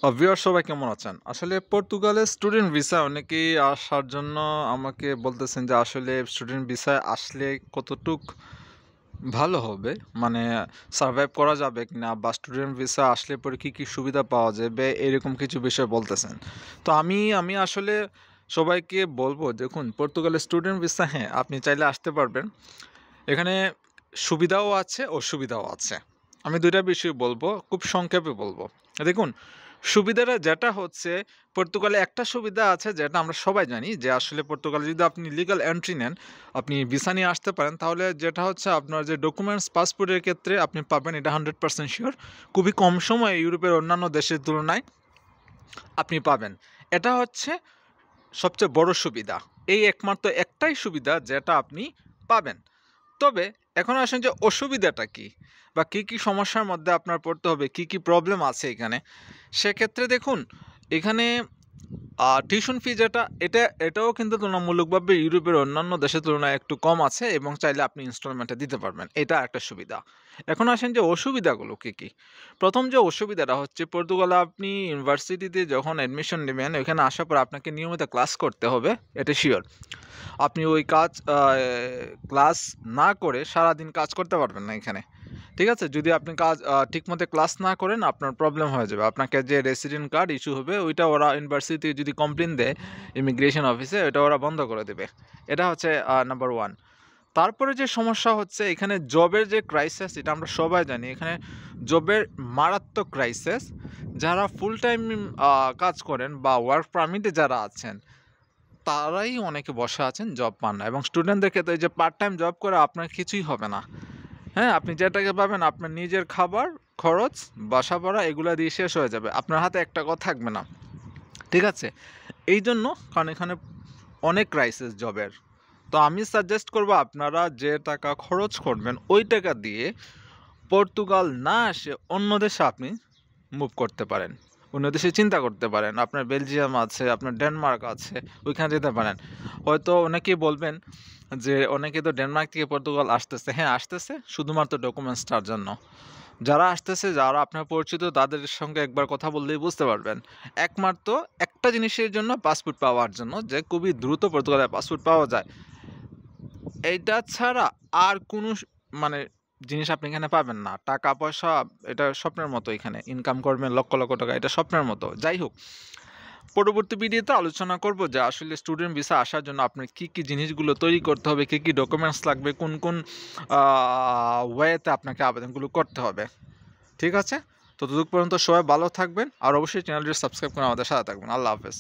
Viewer সবাই কেমন আছেন? আসলে পর্তুগালের স্টুডেন্ট ভিসা অনেকেই আসার জন্য আমাকে বলতেছেন যে আসলে স্টুডেন্ট ভিসায় আসলে কতটুক ভালো হবে? মানে সারভাইভ করা যাবে কিনা? বা স্টুডেন্ট ভিসা আসলে পরে কী সুবিধা পাওয়া যাবে? এরকম কিছু বিষয় বলতেছেন। তো আমি আসলে সবাইকে বলবো, দেখুন, পর্তুগালের স্টুডেন্ট ভিসা, হ্যাঁ, আপনি চাইলে আসতে পারবেন। এখানে সুবিধাও আছে, অসুবিধাও আছে। আমি ২ টা বিষয় বলবো, খুব সংক্ষেপে বলবো। দেখুন, সুবিধাটা যেটা হচ্ছে, পর্তুগালে একটা সুবিধা আছে যেটা আমরা সবাই জানি, যে আসলে পর্তুগালে যদি আপনি লিগ্যাল এন্ট্রি নেন, আপনি ভিসা নিয়ে আসতে পারেন, তাহলে যেটা হচ্ছে আপনার যে ডকুমেন্টস, পাসপোর্টের ক্ষেত্রে আপনি পাবেন, এটা 100% শিওর। খুবই কম সময়ে ইউরোপের অন্যান্য দেশের তুলনায় আপনি পাবেন। এটা হচ্ছে সবচেয়ে বড় সুবিধা। এই একমাত্র একটাই সুবিধা যেটা আপনি পাবেন। তবে এখন আসেন যে অসুবিধাটা কী? বা কী সমস্যার মধ্যে আপনার পড়তে হবে, কী প্রবলেম আছে এখানে? সেক্ষেত্রে দেখুন, এখানে টিউশন ফি যেটা, এটাও কিন্তু তুলনামূলকভাবে ইউরোপের অন্যান্য দেশের তুলনায় একটু কম আছে, এবং চাইলে আপনি ইনস্টলমেন্টে দিতে পারবেন। এটা একটা সুবিধা। এখন আসেন যে অসুবিধাগুলো কী? প্রথম যে অসুবিধাটা হচ্ছে, পর্তুগালে আপনি ইউনিভার্সিটিতে যখন অ্যাডমিশন নেবেন, ওইখানে আসার পর আপনাকে নিয়মিত ক্লাস করতে হবে, এটা শিওর। আপনি ওই ক্লাস না করে সারাদিন কাজ করতে পারবেন না এখানে। ঠিক আছে? যদি আপনি কাজ ঠিকমতো ক্লাস না করেন, আপনার প্রবলেম হয়ে যাবে। আপনাকে যে রেসিডেন্ট কার্ড ইস্যু হবে, ওইটা ওরা ইউনিভার্সিটি যদি কমপ্লেইন দেয় ইমিগ্রেশন অফিসে, ওটা ওরা বন্ধ করে দেবে। এটা হচ্ছে নাম্বার 1। তারপরে যে সমস্যা হচ্ছে, এখানে জবের যে ক্রাইসিস, এটা আমরা সবাই জানি। এখানে জবের মারাত্মক ক্রাইসিস। যারা ফুল টাইম কাজ করেন বা ওয়ার্ক পারমিটে যারা আছেন, তারাই অনেকে বসে আছেন, জব পান না। এবং স্টুডেন্টদের ক্ষেত্রে এই যে পার্ট টাইম জব করে আপনার কিছুই হবে না। হ্যাঁ, আপনি যে টাকা পাবেন আপনার নিজের খাবার, খরচ, বাসা ভাড়া এগুলা দিয়ে শেষ হয়ে যাবে। আপনার হাতে ৳১ থাকবে না। ঠিক আছে? এইজন্য, কারণ এখানে অনেক ক্রাইসিস জবের। তো আমি সাজেস্ট করব, আপনারা যে টাকা খরচ করবেন ওই টাকা দিয়ে পর্তুগাল না এসে অন্য দেশে আপনি মুভ করতে পারেন। অন্য দেশে চিন্তা করতে পারেন। আপনার বেলজিয়াম আছে, আপনার ডেনমার্ক আছে, ওইখানে যেতে পারেন। হয়তো অনেকেই বলবেন যে অনেকে তো ডেনমার্ক থেকে পর্তুগাল আসতেছে। হ্যাঁ, আসতেছে শুধুমাত্র ডকুমেন্টসটার জন্য। যারা আসতেছে, যারা আপনার পরিচিত, তাদের সঙ্গে একবার কথা বললেই বুঝতে পারবেন। একমাত্র একটা জিনিসের জন্য, পাসপোর্ট পাওয়ার জন্য, যে খুবই দ্রুত পর্তুগালে পাসপোর্ট পাওয়া যায়। এইটা ছাড়া আর কোনো মানে জিনিস আপনি এখানে পাবেন না। টাকা পয়সা এটা স্বপ্নের মতো, এখানে ইনকাম করবেন লক্ষ লক্ষ টাকা, এটা স্বপ্নের মতো। যাই হোক, পরবর্তী ভিডিওতে আলোচনা করব যে আসলে স্টুডেন্ট ভিসা আসার জন্য আপনার কী জিনিসগুলো তৈরি করতে হবে, কী ডকুমেন্টস লাগবে, কোন ওয়েতে আপনাকে আবেদনগুলো করতে হবে। ঠিক আছে? ততটুকু পর্যন্ত সবাই ভালো থাকবেন, আর অবশ্যই চ্যানেলটি সাবস্ক্রাইব করে আমাদের সাথে থাকবেন। আল্লাহ হাফেজ।